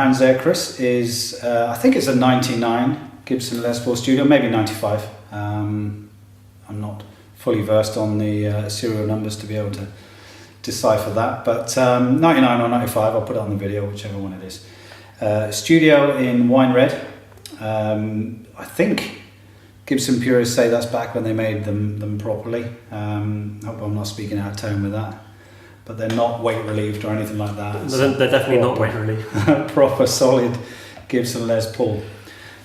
hands there, Chris, is I think it's a 99 Gibson Les Paul Studio, maybe 95. I'm not fully versed on the serial numbers to be able to decipher that, but 99 or 95, I'll put it on the video, whichever one it is. Studio in wine red. I think Gibson purists say that's back when they made them properly. Hope I'm not speaking out of tone with that. But they're not weight relieved or anything like that. They're definitely not weight relieved. Proper solid Gibson Les Paul.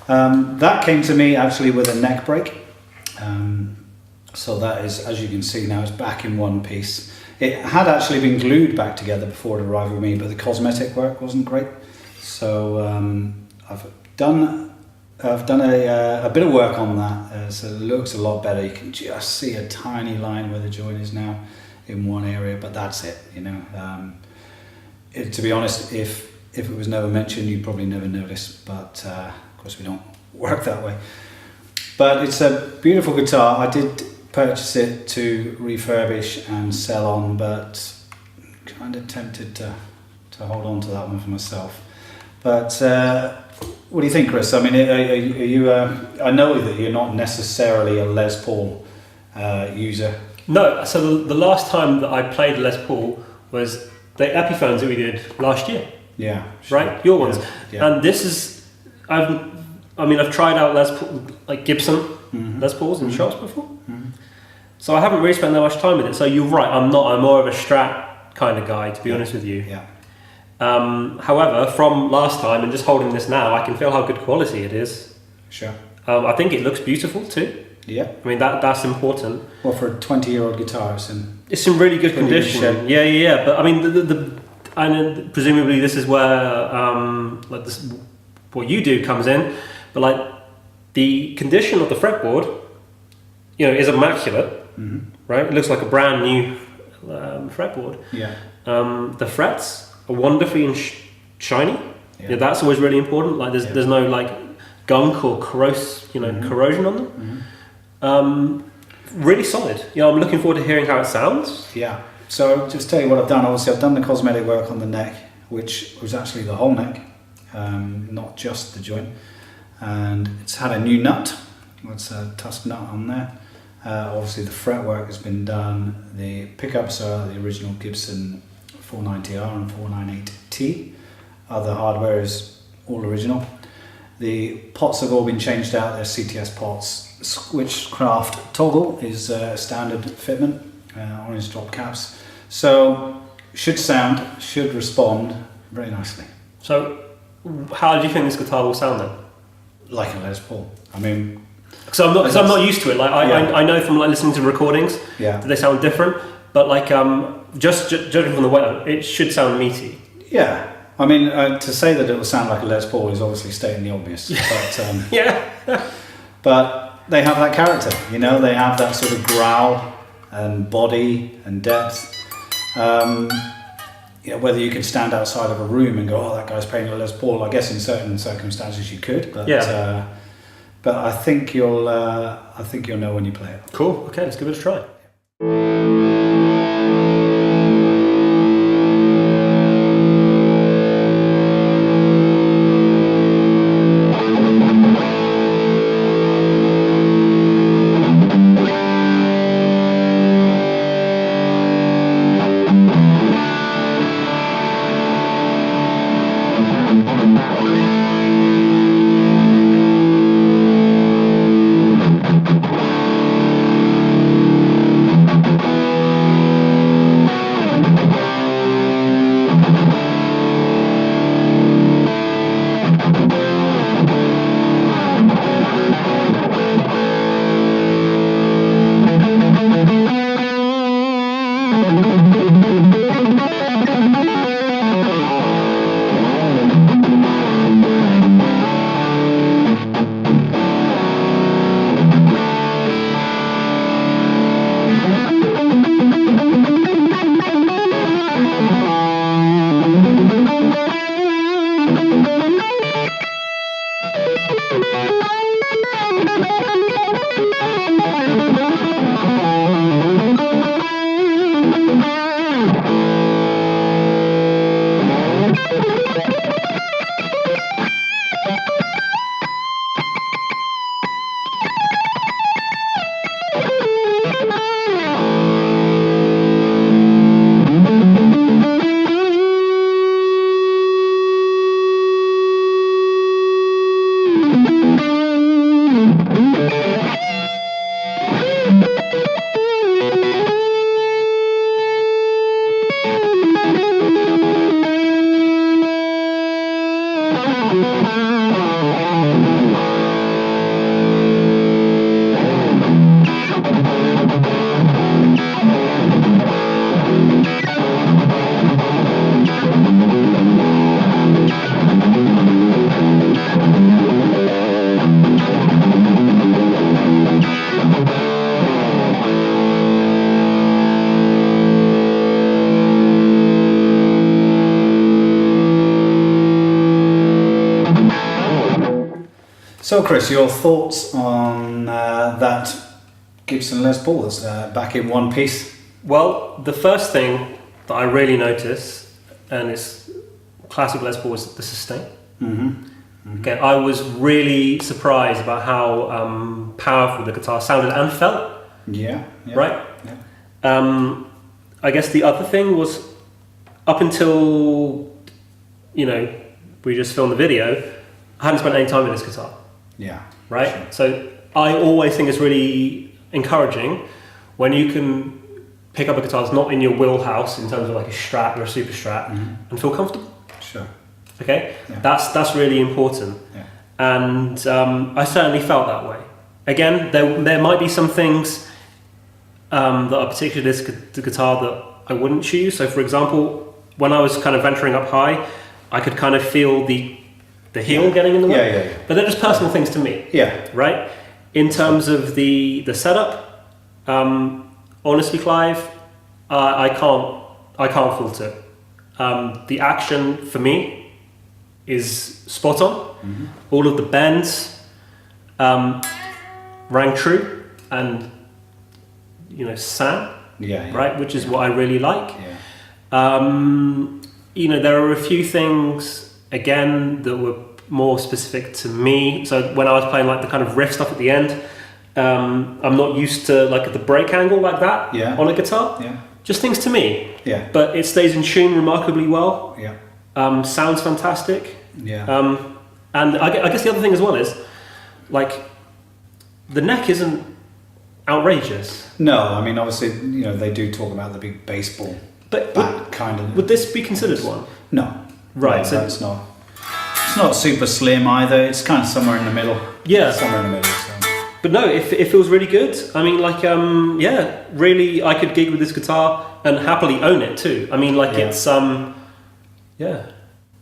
That came to me actually with a neck break. So that is, as you can see now, it's back in one piece. It had actually been glued back together before it arrived with me, but the cosmetic work wasn't great. So I've done a bit of work on that, so it looks a lot better. You can just see a tiny line where the joint is now in one area, but that's it, you know. To be honest, if it was never mentioned, you'd probably never notice, but of course we don't work that way. But it's a beautiful guitar. I did purchase it to refurbish and sell on, but kind of tempted to hold on to that one for myself. But what do you think, Chris? I mean, are you? I know that you're not necessarily a Les Paul user. No. So the last time that I played Les Paul was the Epiphones that we did last year. Yeah. Sure. Right, your ones. Yeah. And this is, I've tried out Les Paul, like Gibson Les Pauls in shops before. So I haven't really spent that much time with it. So you're right. I'm more of a Strat kind of guy, to be honest with you. Yeah. However, from last time and just holding this now, I can feel how good quality it is. Sure. I think it looks beautiful too. Yeah. I mean, that's important. Well, for a 20-year-old guitar, it's in really good condition. Yeah. But I mean, and presumably this is where like this, what you do comes in. But like the condition of the fretboard, you know, is immaculate. Right. It looks like a brand new fretboard. Yeah. The frets are wonderfully and shiny. Yeah, that's always really important. Like there's no like gunk or corrosion on them. Really solid. You know, I'm looking forward to hearing how it sounds. Yeah. So just tell you what I've done. Obviously, I've done the cosmetic work on the neck, which was actually the whole neck, not just the joint. And it's had a new nut. It's a tusk nut on there. Obviously, the fretwork has been done. The pickups are the original Gibson 490R and 498T. Other hardware is all original. The pots have all been changed out. They're CTS pots. Switchcraft toggle is standard fitment, orange drop caps. So should respond very nicely. So how do you think this guitar will sound then? Like a Les Paul. I mean, because I'm not used to it. Like I know from like listening to recordings that they sound different, but like just judging from the way it should sound meaty. Yeah. I mean, to say that it will sound like a Les Paul is obviously stating the obvious. But, but they have that character, you know, they have that sort of growl and body and depth. You know, whether you could stand outside of a room and go, oh, that guy's playing a Les Paul, I guess in certain circumstances you could, but but I think you'll know when you play it. Cool. Okay, let's give it a try. So Chris, your thoughts on that Gibson Les Paul that's back in one piece? Well, the first thing that I really noticed, and it's classic Les Paul, is the sustain. Okay, I was really surprised about how powerful the guitar sounded and felt. Yeah. Right? Yeah. I guess the other thing was, up until, we just filmed the video, I hadn't spent any time with this guitar. Yeah. Right? Sure. So I always think it's really encouraging when you can pick up a guitar that's not in your wheelhouse in terms of like a Strat or a Super Strat and feel comfortable. Sure. Okay? Yeah. That's really important. Yeah. And I certainly felt that way. Again, there might be some things that are particular to the guitar that I wouldn't choose. So for example, when I was kind of venturing up high, I could kind of feel the heel getting in the way. Yeah. But they're just personal things to me. Yeah. Right? In terms of the setup, honestly, Clive, I can't fault it. The action for me is spot on. All of the bends rang true, and sang, right, which is what I really like. There are a few things again that were more specific to me. So when I was playing like the kind of riff stuff at the end, I'm not used to like the break angle like that on a guitar. Just things to me. But it stays in tune remarkably well. Sounds fantastic. And I guess the other thing as well is like the neck isn't outrageous. No, I mean obviously they do talk about the big baseball, but kind of. Would this be considered one? No, right. No, So it's not. It's not super slim either. It's kind of somewhere in the middle. Yeah, somewhere in the middle. So. But no, it feels really good. I mean, like, really, I could gig with this guitar and happily own it too. I mean, like, it's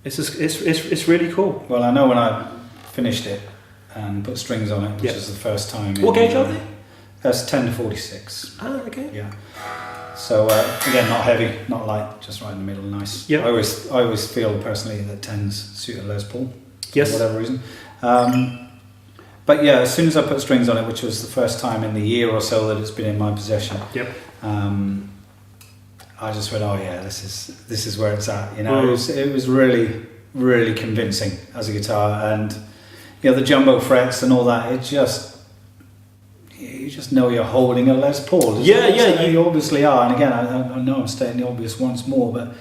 it's really cool. Well, I know when I finished it and put strings on it, which is the first time. What gauge are they? That's 10 to 46. Ah, okay. Yeah. So again, not heavy, not light, just right in the middle, nice. Yeah. I always feel personally that 10s suit a Les Paul for whatever reason. But yeah, as soon as I put strings on it, which was the first time in the year or so that it's been in my possession, I just went, oh yeah, this is where it's at. It was really, really convincing as a guitar, and the jumbo frets and all that. You just know you're holding a Les Paul. You obviously are. And again, I know I'm stating the obvious once more, but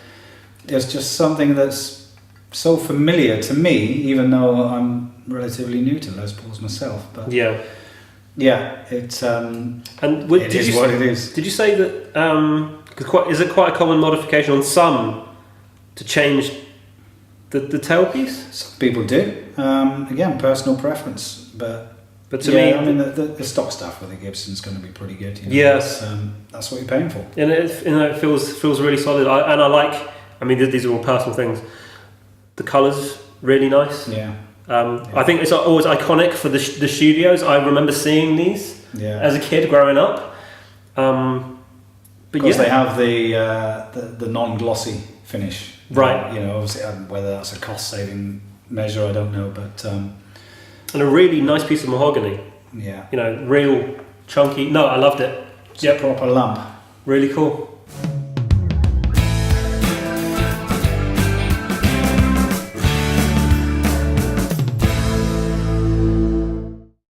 there's just something that's so familiar to me, even though I'm relatively new to Les Pauls myself. But it's it is what it is. Did you say that? Is it quite a common modification on some to change the tailpiece? Some people do. Again, personal preference, but to me, I mean, the stock stuff with the Gibson's going to be pretty good. Yes, that's what you're paying for. And it feels really solid. I like. I mean, these are all personal things. The colours really nice. I think it's always iconic for the studios. I remember seeing these as a kid growing up. Because they have the non-glossy finish, right? Obviously, whether that's a cost-saving measure, I don't know, but and a really nice piece of mahogany. Yeah. Real chunky. No, I loved it. It's a proper lump. Really cool.